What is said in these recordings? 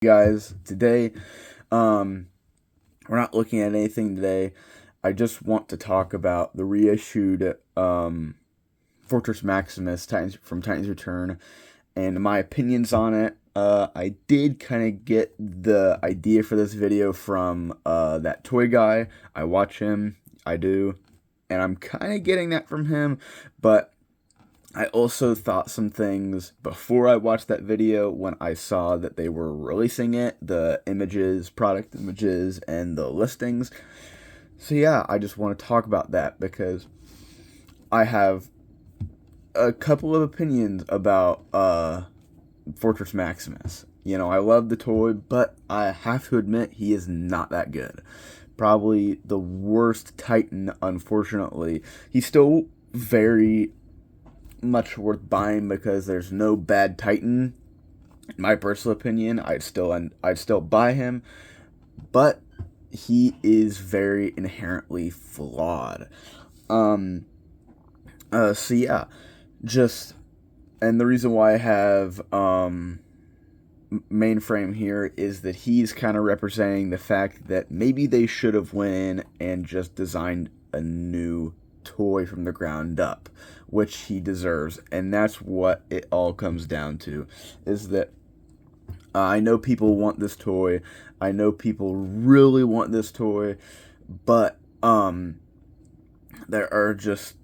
Guys, today we're not looking at anything today. I just want to talk about the reissued Fortress Maximus from Titans Return and my opinions on it. I did kind of get the idea for this video from that toy guy. I watch him, I do, and I'm kind of getting that from him, but I also thought some things before I watched that video when I saw that they were releasing it, the images, product images, and the listings. So yeah, I just want to talk about that because I have a couple of opinions about Fortress Maximus. You know, I love the toy, but I have to admit he is not that good. Probably the worst Titan, unfortunately. He's still very much worth buying because there's no bad Titan. In my personal opinion, I'd still buy him, but he is very inherently flawed. So yeah, just and the reason why I have mainframe here is that he's kind of representing the fact that maybe they should have went in and just designed a new toy from the ground up, which he deserves, and that's what it all comes down to, is that I know people want this toy, I know people really want this toy, but there are just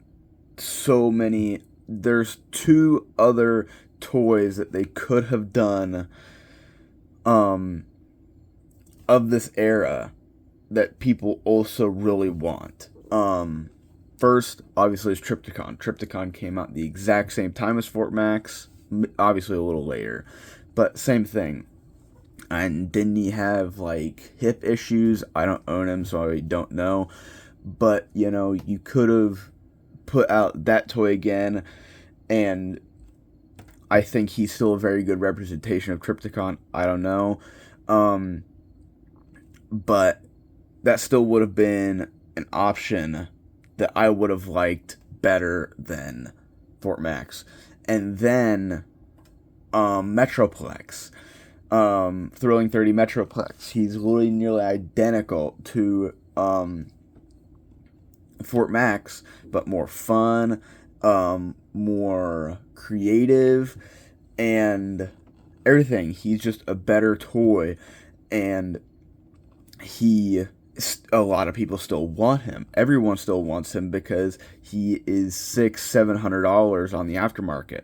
so many, there's two other toys that they could have done of this era that people also really want. First, obviously, is Trypticon. Trypticon came out the exact same time as Fort Max, obviously a little later, but same thing. And didn't he have, like, hip issues? I don't own him, so I don't know. But, you know, you could have put out that toy again, and I think he's still a very good representation of Trypticon. I don't know. But that still would have been an option that I would have liked better than Fort Max. And then Metroplex. Thrilling 30 Metroplex. He's literally nearly identical to Fort Max, but more fun, more creative, and everything. He's just a better toy, and a lot of people still want him. Everyone still wants him because he is $600-700 on the aftermarket.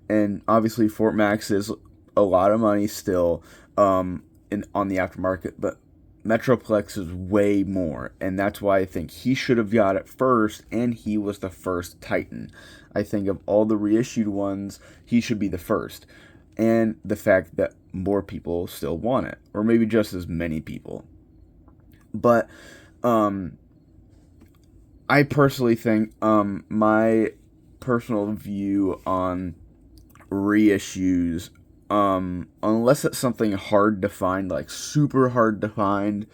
And obviously Fort Max is a lot of money still on the aftermarket, but Metroplex is way more, and that's why I think he should have got it first, and he was the first Titan. I think of all the reissued ones, he should be the first. And the fact that more people still want it, or maybe just as many people. But I personally think my personal view on reissues, unless it's something hard to find, like super hard to find,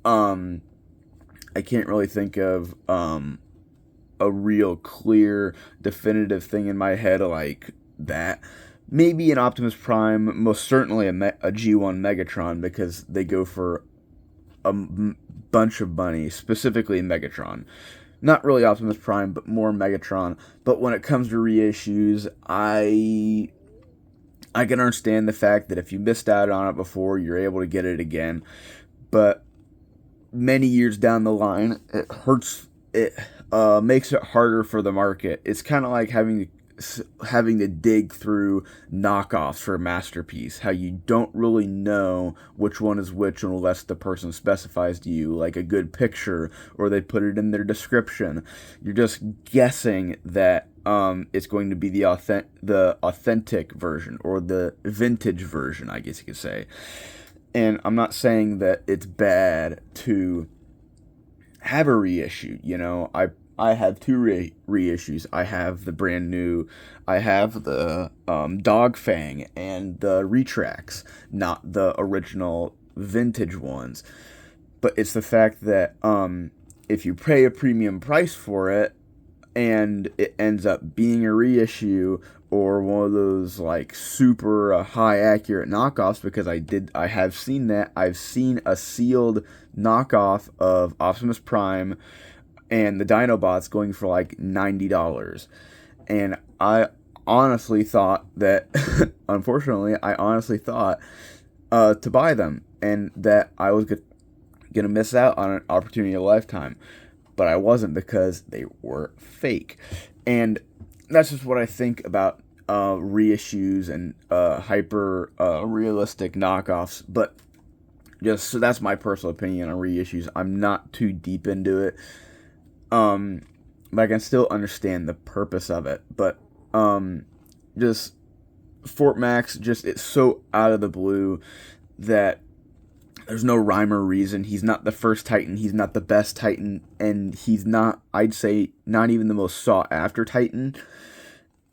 I can't really think of a real clear definitive thing in my head like that. Maybe an Optimus Prime, most certainly a G1 Megatron, because they go for a bunch of money, specifically Megatron. Not really Optimus Prime, but more Megatron. But when it comes to reissues, I can understand the fact that if you missed out on it before, you're able to get it again. But many years down the line, it hurts. It makes it harder for the market. It's kind of like having to dig through knockoffs for a masterpiece, how you don't really know which one is which unless the person specifies to you, like a good picture, or they put it in their description. You're just guessing that it's going to be the authentic version, or the vintage version, I guess you could say. And I'm not saying that it's bad to have a reissue. You know, I have two reissues. I have the brand new, I have the Dog Fang and the Retracts, not the original vintage ones. But it's the fact that if you pay a premium price for it, and it ends up being a reissue or one of those like super high accurate knockoffs, because I have seen that. I've seen a sealed knockoff of Optimus Prime and the Dinobots going for like $90. And I honestly thought that unfortunately I honestly thought to buy them, and that I was gonna miss out on an opportunity of a lifetime, but I wasn't, because they were fake. And that's just what I think about reissues and hyper realistic knockoffs. But just so that's my personal opinion on reissues. I'm not too deep into it, but I can still understand the purpose of it. But just Fort Max, just it's so out of the blue that there's no rhyme or reason. He's not the first Titan. He's not the best Titan. And he's not, I'd say, not even the most sought after Titan.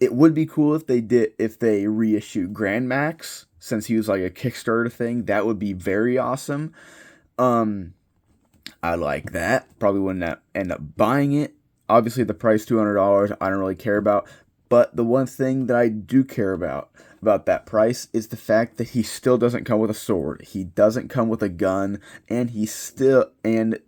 It would be cool if they reissued Grand Max, since he was like a Kickstarter thing. That would be very awesome. I like that. Probably wouldn't end up buying it. Obviously, the price, $200, I don't really care about. But the one thing that I do care about that price is the fact that he still doesn't come with a sword. He doesn't come with a gun, and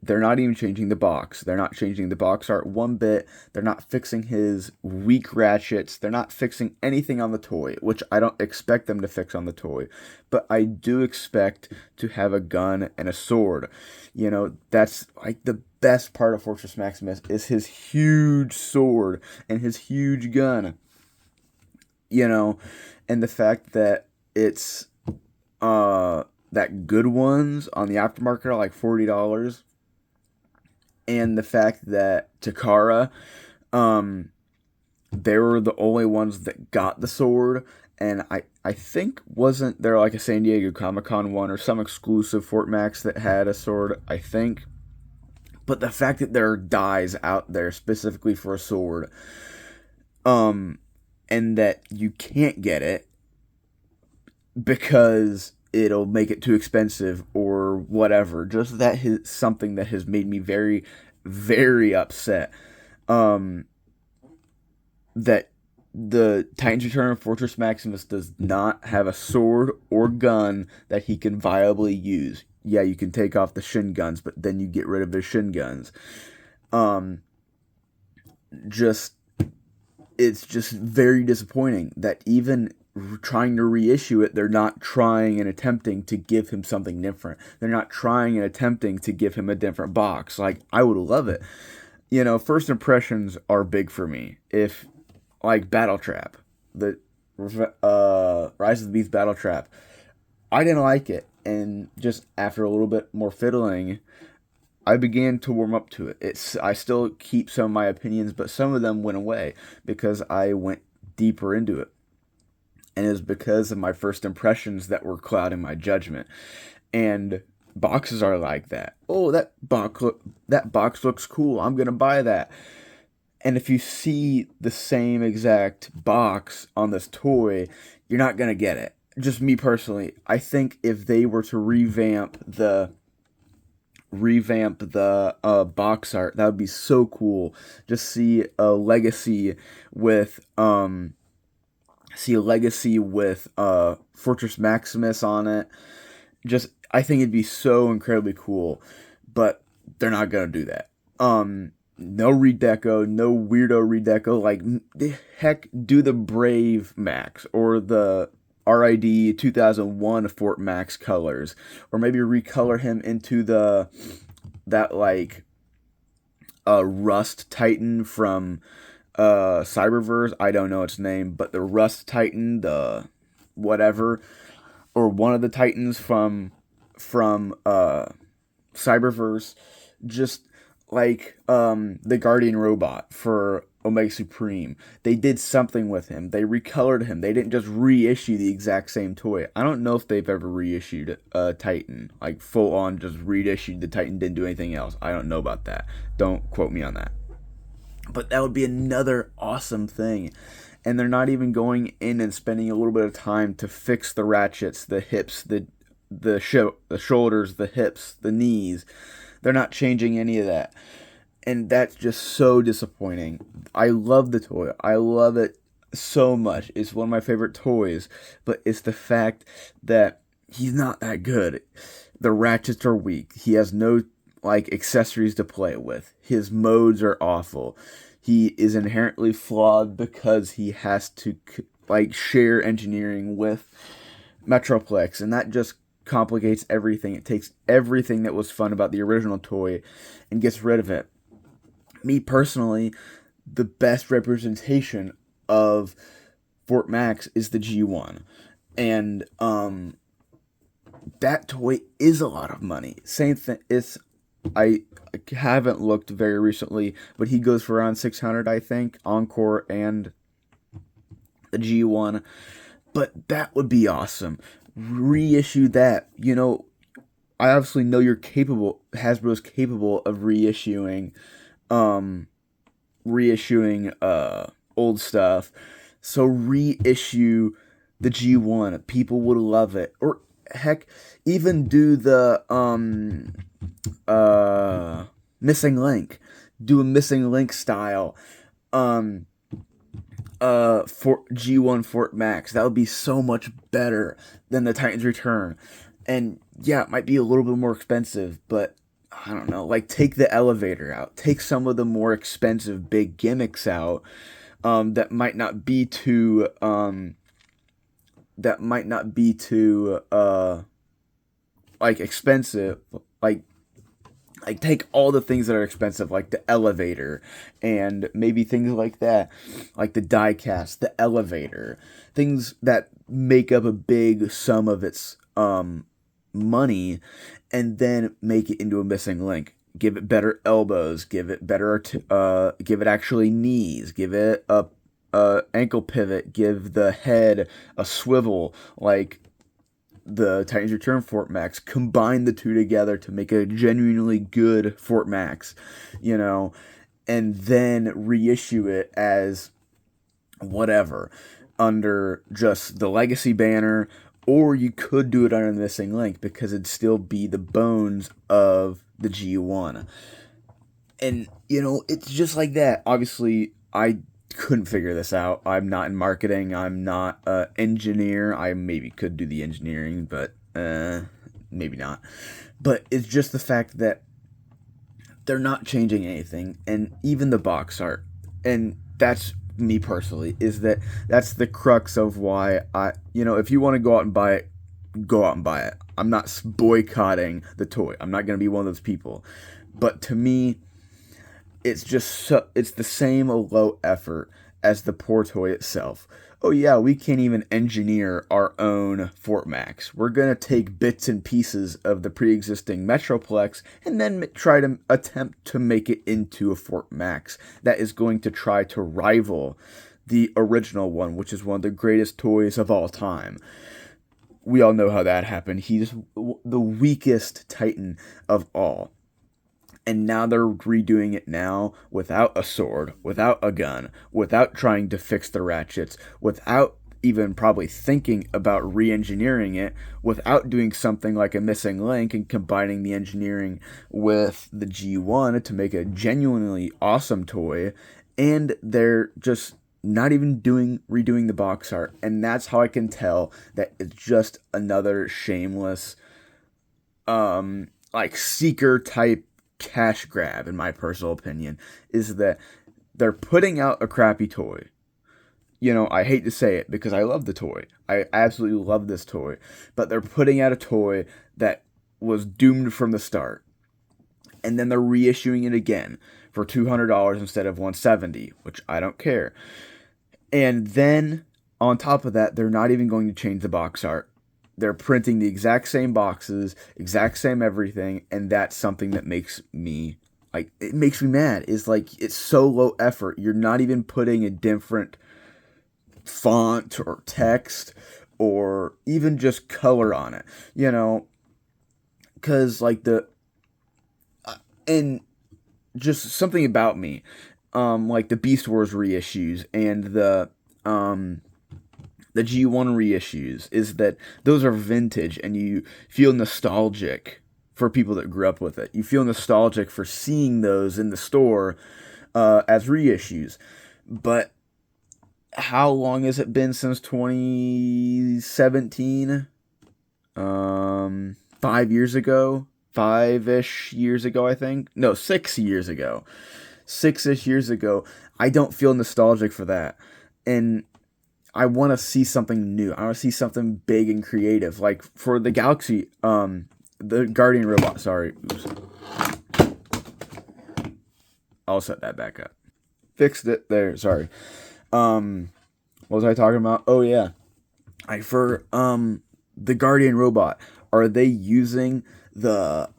they're not even changing the box. They're not changing the box art one bit. They're not fixing his weak ratchets. They're not fixing anything on the toy, which I don't expect them to fix on the toy. But I do expect to have a gun and a sword. You know, that's like the best part of Fortress Maximus is his huge sword and his huge gun. You know, and the fact that it's that good ones on the aftermarket are like $40, and the fact that Takara, they were the only ones that got the sword, and I think wasn't there like a San Diego Comic-Con one or some exclusive Fort Max that had a sword, I think. But the fact that there are dies out there specifically for a sword, and that you can't get it because it'll make it too expensive or whatever. Just that is something that has made me very, very upset. That the Titans Return of Fortress Maximus does not have a sword or gun that he can viably use. Yeah, you can take off the shin guns, but then you get rid of his shin guns. It's just very disappointing that even trying to reissue it, they're not trying and attempting to give him something different. They're not trying and attempting to give him a different box. Like, I would love it. You know, first impressions are big for me. If, like, Battle Trap, the Rise of the Beast Battle Trap, I didn't like it. And just after a little bit more fiddling, I began to warm up to it. I still keep some of my opinions, but some of them went away because I went deeper into it. And it was because of my first impressions that were clouding my judgment. And boxes are like that. Oh, that box looks cool. I'm going to buy that. And if you see the same exact box on this toy, you're not going to get it. Just me personally. I think if they were to revamp the box art, that would be so cool. Just see a legacy with Fortress Maximus on it. Just, I think it'd be so incredibly cool, but they're not gonna do that. No redeco, no weirdo redeco. Like, heck, do the Brave Max or the RID 2001 Fort Max colors, or maybe recolor him into that Rust Titan from Cyberverse. I don't know its name, but the Rust Titan, the whatever, or one of the Titans from Cyberverse, just like the Guardian Robot for Omega Supreme. They did something with him. They recolored him. They didn't just reissue the exact same toy. I don't know if they've ever reissued a Titan, like full on just reissued the Titan, didn't do anything else. I don't know about that. Don't quote me on that. But that would be another awesome thing. And they're not even going in and spending a little bit of time to fix the ratchets, the hips, the shoulders, the hips, the knees. They're not changing any of that. And that's just so disappointing. I love the toy. I love it so much. It's one of my favorite toys, but it's the fact that he's not that good. The ratchets are weak. He has no like accessories to play with. His modes are awful. He is inherently flawed because he has to like share engineering with Metroplex, and that just complicates everything. It takes everything that was fun about the original toy and gets rid of it. Me personally, the best representation of Fort Max is the G1. And that toy is a lot of money. Same thing. I haven't looked very recently, but he goes for around 600, I think, Encore and the G1. But that would be awesome. Reissue that. I obviously know Hasbro's capable of reissuing old stuff. So reissue the G1. People would love it. Or heck, even do the missing link. Do a missing link style for G1 Fort Max. That would be so much better than the Titans Return. And yeah, it might be a little bit more expensive, but I don't know, like take the elevator out, take some of the more expensive big gimmicks out, that might not be too like expensive, like take all the things that are expensive, like the elevator and maybe things like that, like the diecast, the elevator, things that make up a big sum of its money, and then make it into a missing link. Give it better elbows, give it actually knees, give it a ankle pivot, give the head a swivel like the Titans Return Fort Max. Combine the two together to make a genuinely good Fort Max, and then reissue it as whatever under just the Legacy banner, or you could do it under the Missing Link because it'd still be the bones of the G1. And, it's just like that. Obviously, I couldn't figure this out. I'm not in marketing. I'm not an engineer. I maybe could do the engineering, but maybe not. But it's just the fact that they're not changing anything, and even the box art. And that's me personally, that's the crux of why if you want to go out and buy it, go out and buy it. I'm not boycotting the toy. I'm not going to be one of those people. But to me, it's the same low effort as the poor toy itself. Oh yeah, we can't even engineer our own Fort Max. We're going to take bits and pieces of the pre-existing Metroplex and then try to attempt to make it into a Fort Max that is going to try to rival the original one, which is one of the greatest toys of all time. We all know how that happened. He's the weakest Titan of all. And now they're redoing it now without a sword, without a gun, without trying to fix the ratchets, without even probably thinking about re-engineering it, without doing something like a missing link and combining the engineering with the G1 to make a genuinely awesome toy. And they're just not even redoing the box art. And that's how I can tell that it's just another shameless like seeker type cash grab, in my personal opinion, is that they're putting out a crappy toy. I hate to say it because I love the toy. I absolutely love this toy. But they're putting out a toy that was doomed from the start. And then they're reissuing it again for $200 instead of $170, which I don't care. And then, on top of that, they're not even going to change the box art. They're printing the exact same boxes, exact same everything, and that's something that makes me mad. It's so low effort. You're not even putting a different font or text or even just color on it, because and just something about me, like the Beast Wars reissues and the G1 reissues, is that those are vintage and you feel nostalgic for people that grew up with it. You feel nostalgic for seeing those in the store as reissues. But how long has it been since 2017? 5 years ago? 5-ish years ago, I think. No, 6 years ago. 6-ish years ago. I don't feel nostalgic for that. And I want to see something new. I want to see something big and creative. Like for the Galaxy, the Guardian robot. Sorry. Oops. I'll set that back up. Fixed it there. Sorry. What was I talking about? Oh yeah. For the Guardian robot, are they using the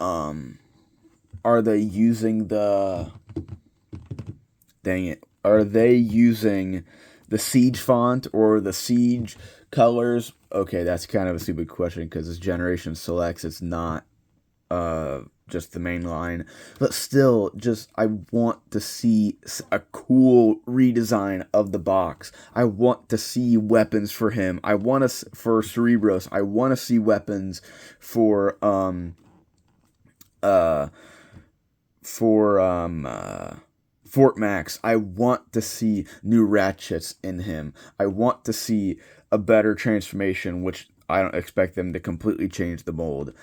dang it. Are they using the Siege font or the Siege colors? Okay, that's kind of a stupid question because it's Generation Selects. It's not just the main line. But still, just I want to see a cool redesign of the box. I want to see weapons for him. I want to for Cerebros. I want to see weapons for Fort Max. I want to see new ratchets in him. I want to see a better transformation, which I don't expect them to completely change the mold.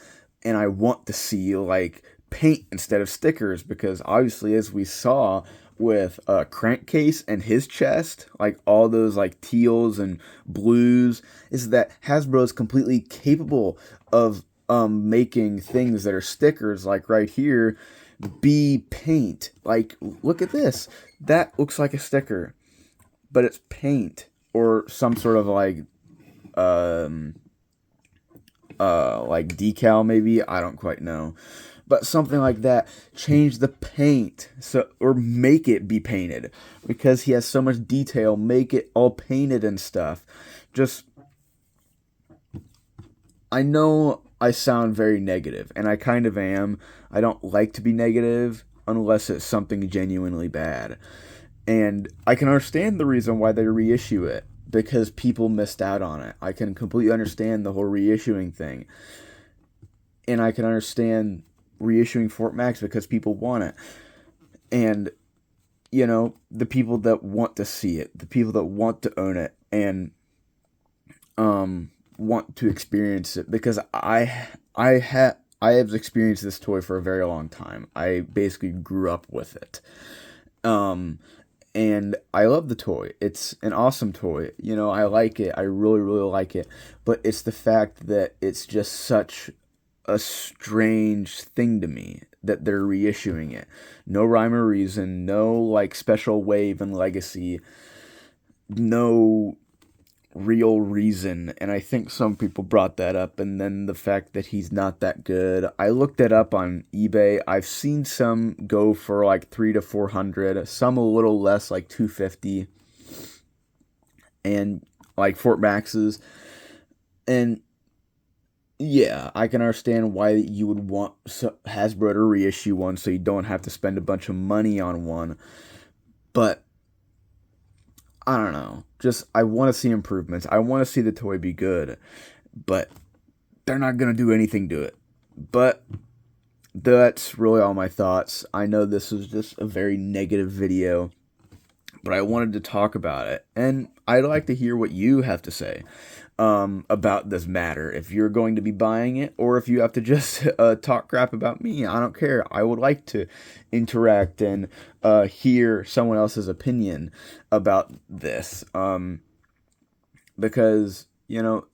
And I want to see like paint instead of stickers, because obviously, as we saw with Crankcase and his chest, like all those like teals and blues, is that Hasbro is completely capable of making things that are stickers, like right here, be paint. Like, look at this. That looks like a sticker, but it's paint or some sort of like decal maybe. I don't quite know. But something like that. Change the paint, so, or make it be painted, because he has so much detail. Make it all painted and stuff. Just, I know I sound very negative, and I kind of am. I don't like to be negative unless it's something genuinely bad. And I can understand the reason why they reissue it, because people missed out on it. I can completely understand the whole reissuing thing. And I can understand reissuing Fort Max because people want it. And, you know, the people that want to see it, the people that want to own it, and want to experience it, because I have experienced this toy for a very long time. I basically grew up with it. And I love the toy. It's an awesome toy. You know, I like it. I really, really like it. But it's the fact that it's just such a strange thing to me that they're reissuing it. No rhyme or reason. No, like, special wave and legacy. No real reason. And I think some people brought that up. And then the fact that he's not that good. I looked it up on eBay. I've seen some go for like $300 to $400, some a little less, like $250, and like Fort Max's. And yeah, I can understand why you would want Hasbro to reissue one, so you don't have to spend a bunch of money on one. But I don't know. Just, I want to see improvements. I want to see the toy be good. But they're not going to do anything to it. But that's really all my thoughts. I know this was just a very negative video, but I wanted to talk about it. And I'd like to hear what you have to say about this matter. If you're going to be buying it, or if you have to just talk crap about me, I don't care. I would like to interact and hear someone else's opinion about this, because, you know,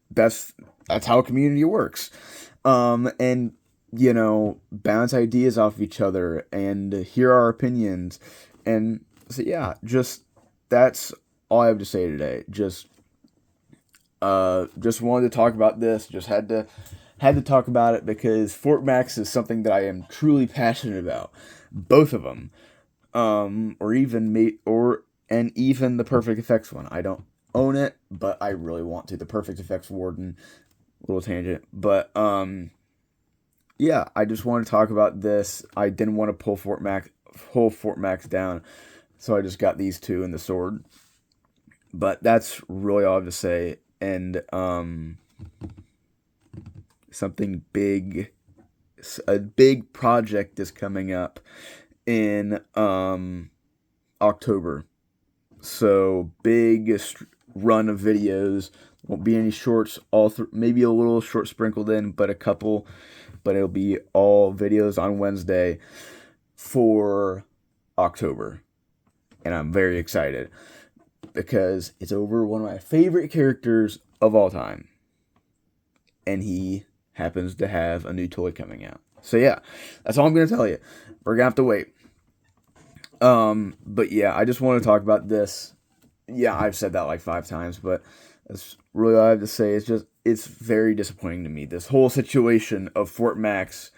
that's how a community works, and, you know, bounce ideas off of each other and hear our opinions. And so yeah, just, that's all I have to say today. Just wanted to talk about this. Just had to talk about it because Fort Max is something that I am truly passionate about. Both of them, or even even the Perfect Effects one. I don't own it, but I really want to. The Perfect Effects Warden, little tangent, but yeah, I just wanted to talk about this. I didn't want to pull Fort Max down, so I just got these two and the sword. But that's really all I have to say. And something big a big project is coming up in October. So big run of videos. Won't be any shorts. Maybe a little short sprinkled in, but a couple. But it'll be all videos on Wednesday for October, and I'm very excited because it's over one of my favorite characters of all time, and he happens to have a new toy coming out. So yeah, that's all I'm gonna tell you. We're gonna have to wait. But yeah, I just want to talk about this. Yeah, I've said that like 5 times, but that's really all I have to say. It's very disappointing to me. This whole situation of Fort Max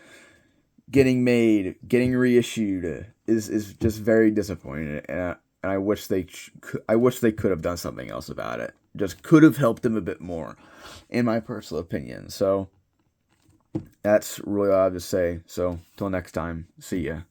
getting made, getting reissued is just very disappointing, and I wish they could have done something else about it. Just could have helped them a bit more, in my personal opinion. So that's really all I have to say. So till next time, see ya.